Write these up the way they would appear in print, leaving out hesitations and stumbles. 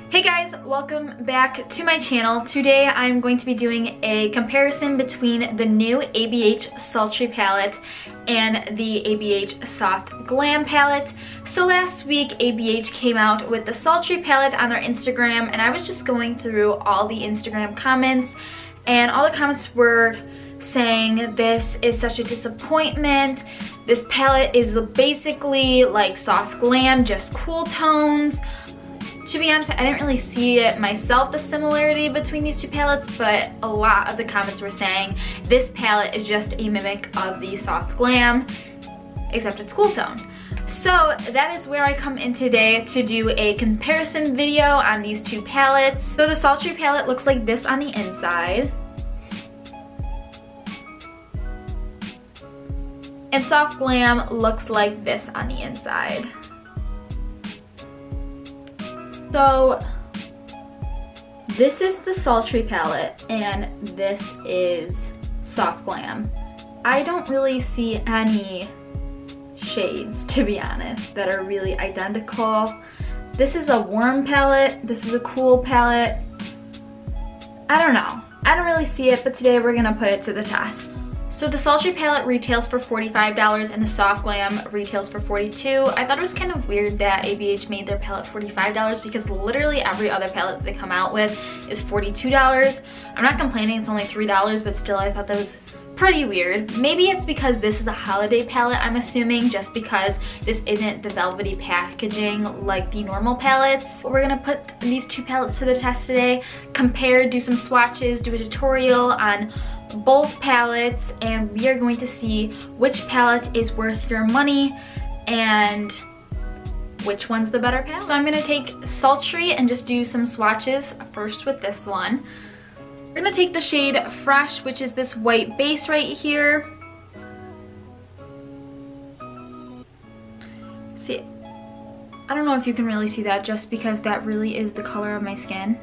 Hey guys, welcome back to my channel. Today I'm going to be doing a comparison between the new ABH Sultry palette and the ABH Soft Glam palette. So last week ABH came out with the Sultry palette on their Instagram, and I was just going through all the Instagram comments, and all the comments were saying this is such a disappointment. This palette is basically like Soft Glam, just cool tones. To be honest, I didn't really see it myself, the similarity between these two palettes, but a lot of the comments were saying this palette is just a mimic of the Soft Glam, except it's cool tone. So that is where I come in today to do a comparison video on these two palettes. So the Sultry palette looks like this on the inside. And Soft Glam looks like this on the inside. So this is the Sultry palette and this is Soft Glam. I don't really see any shades, to be honest, that are really identical. This is a warm palette, this is a cool palette. I don't know. I don't really see it, but today we're gonna put it to the test. So the Sultry palette retails for $45 and the Soft Glam retails for $42. I thought it was kind of weird that ABH made their palette $45 because literally every other palette that they come out with is $42. I'm not complaining, it's only $3, but still I thought that was pretty weird. Maybe it's because this is a holiday palette, I'm assuming, just because this isn't the velvety packaging like the normal palettes. We're gonna put these two palettes to the test today, compare, do some swatches, do a tutorial on both palettes, and we are going to see which palette is worth your money and which one's the better palette. So I'm gonna take Sultry and just do some swatches first with this one. We're gonna take the shade Fresh, which is this white base right here. See, I don't know if you can really see that just because that really is the color of my skin,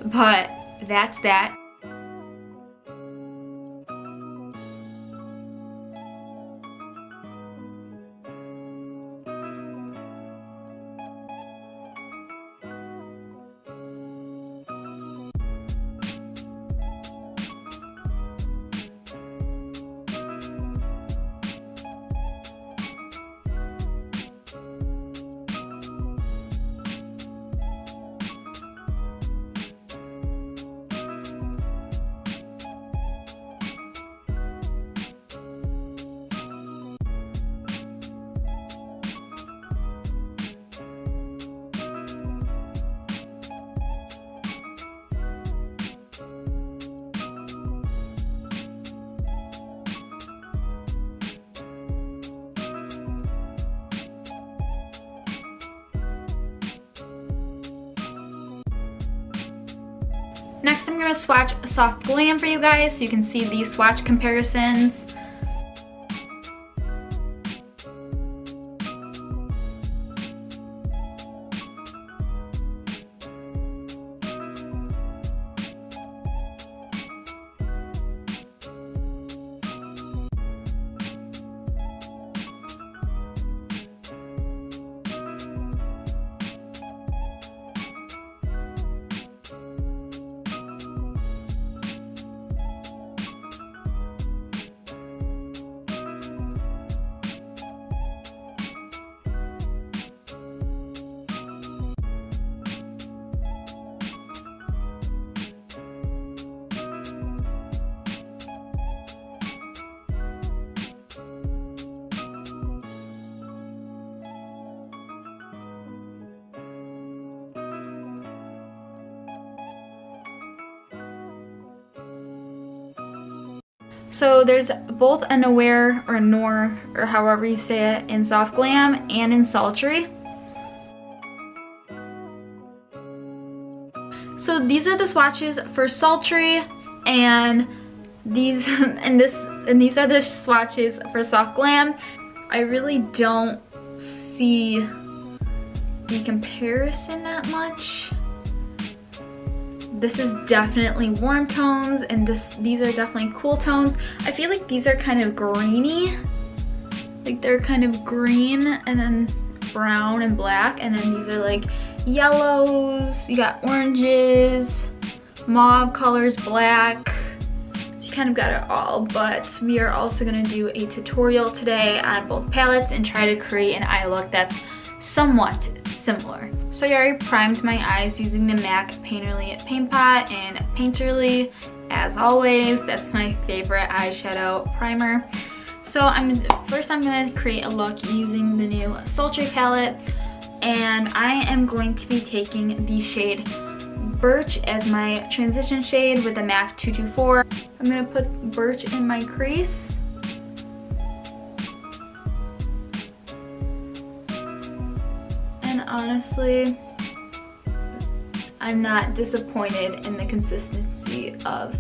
but that's that. Next, I'm going to swatch Soft Glam for you guys so you can see the swatch comparisons. So there's both a Noir or Noir, or however you say it, in Soft Glam and in Sultry. So these are the swatches for Sultry, and these these are the swatches for Soft Glam. I really don't see the comparison that much. This is definitely warm tones, and these are definitely cool tones. I feel like these are kind of greeny. Like they're kind of green and then brown and black, and then these are like yellows, you got oranges, mauve colors, black. So you kind of got it all, but we are also gonna do a tutorial today on both palettes and try to create an eye look that's somewhat similar. So I already primed my eyes using the MAC Painterly Paint Pot and Painterly, as always. That's my favorite eyeshadow primer. So first I'm gonna create a look using the new Sultry palette, and I am going to be taking the shade Birch as my transition shade with the MAC 224. I'm gonna put Birch in my crease. And honestly, I'm not disappointed in the consistency of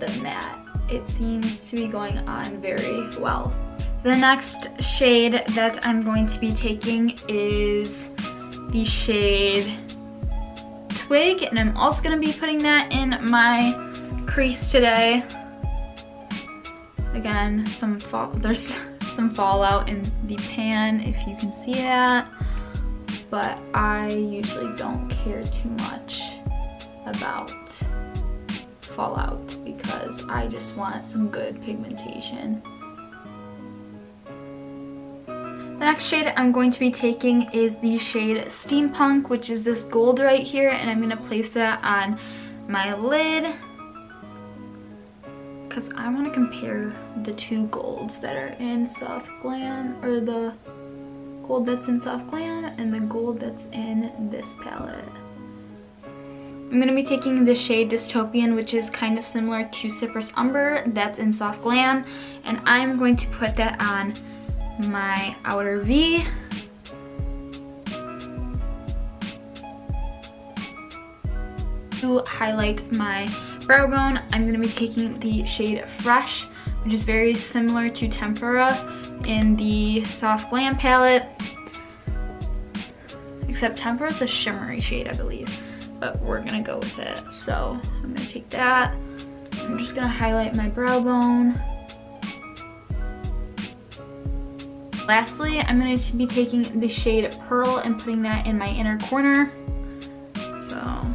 the matte. It seems to be going on very well. The next shade that I'm going to be taking is the shade Twig, and I'm also going to be putting that in my crease today. Again, there's some fallout in the pan if you can see that, but I usually don't care too much about fallout because I just want some good pigmentation. The next shade I'm going to be taking is the shade Steampunk, which is this gold right here, and I'm going to place that on my lid because I want to compare the two golds that are in Soft Glam, or the gold that's in Soft Glam and the gold that's in this palette. I'm going to be taking the shade Dystopian, which is kind of similar to Cypress Umber that's in Soft Glam, and I'm going to put that on my outer V. To highlight my brow bone, I'm going to be taking the shade Fresh, which is very similar to Tempera in the Soft Glam palette, except Tempera is a shimmery shade, I believe, but we're going to go with it. So I'm going to take that. I'm just going to highlight my brow bone. Lastly, I'm going to be taking the shade Pearl and putting that in my inner corner. So,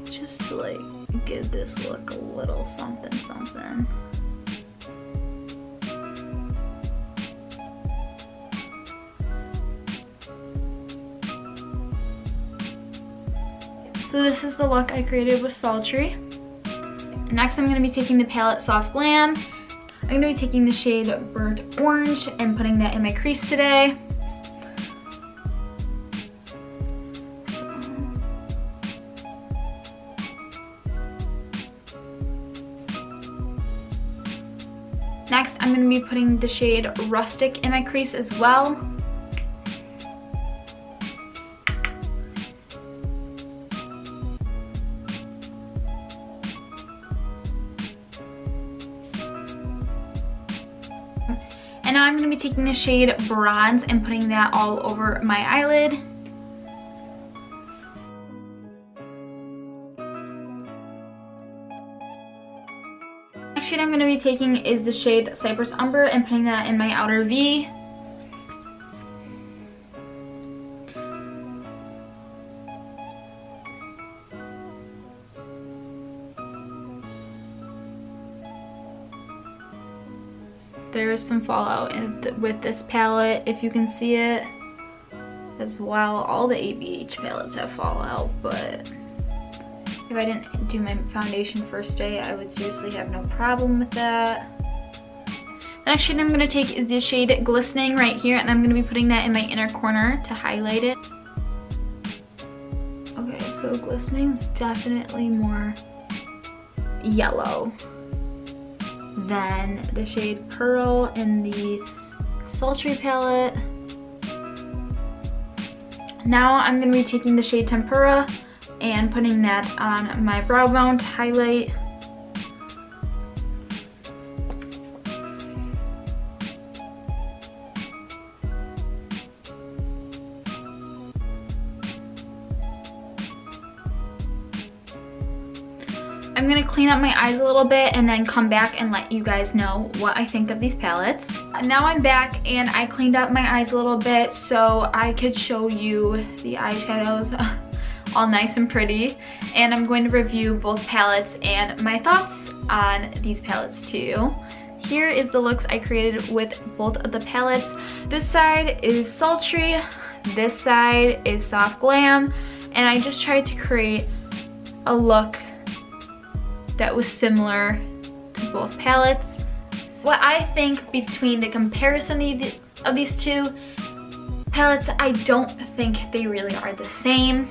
just to like give this look a little something something. So this is the look I created with Sultry. Next, I'm going to be taking the palette Soft Glam. I'm going to be taking the shade Burnt Orange and putting that in my crease today. Next, I'm going to be putting the shade Rustic in my crease as well. And now I'm going to be taking the shade Bronze and putting that all over my eyelid. The next shade I'm going to be taking is the shade Cypress Umber and putting that in my outer V. There's some fallout with this palette, if you can see it as well. All the ABH palettes have fallout, but if I didn't do my foundation first day, I would seriously have no problem with that. The next shade I'm going to take is the shade Glistening right here, and I'm going to be putting that in my inner corner to highlight it. Okay, so Glistening is definitely more yellow than the shade Pearl in the Sultry palette. Now I'm going to be taking the shade Tempera and putting that on my brow bone to highlight. I'm going to clean up my eyes a little bit and then come back and let you guys know what I think of these palettes. now I'm back and I cleaned up my eyes a little bit so I could show you the eyeshadows all nice and pretty. And I'm going to review both palettes and my thoughts on these palettes too. Here is the looks I created with both of the palettes. This side is Sultry, this side is Soft Glam, and I just tried to create a look that was similar to both palettes. What I think between the comparison of these two palettes, I don't think they really are the same.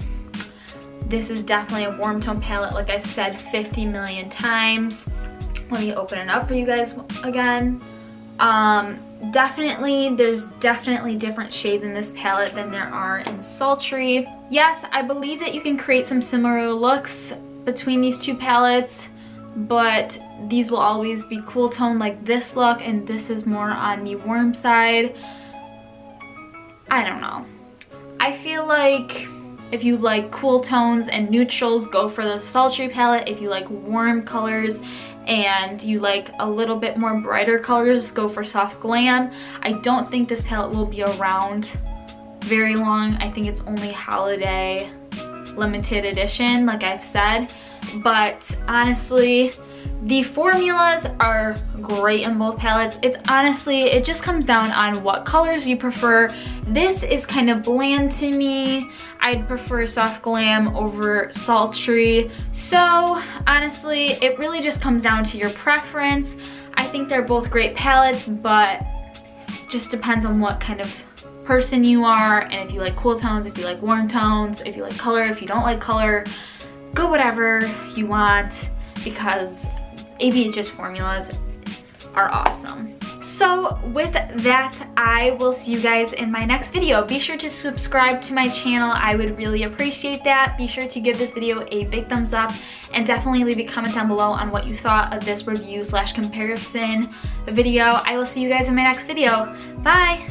This is definitely a warm tone palette, like I've said 50 million times. Let me open it up for you guys again. There's definitely different shades in this palette than there are in Sultry. Yes, I believe that you can create some similar looks between these two palettes, but these will always be cool tone like this look, and this is more on the warm side. I don't know. I feel like if you like cool tones and neutrals, go for the Sultry palette. If you like warm colors and you like a little bit more brighter colors, go for Soft Glam. I don't think this palette will be around very long. I think it's only holiday limited edition, like I've said. But honestly, the formulas are great in both palettes. It just comes down on what colors you prefer. This is kind of bland to me. I'd prefer Soft Glam over Sultry. So honestly, it really just comes down to your preference. I think they're both great palettes, but just depends on what kind of person you are, and if you like cool tones, if you like warm tones, if you like color, if you don't like color, go whatever you want, because ABH's formulas are awesome. So with that, I will see you guys in my next video. Be sure to subscribe to my channel. I would really appreciate that. Be sure to give this video a big thumbs up, and definitely leave a comment down below on what you thought of this review / comparison video. I will see you guys in my next video. Bye!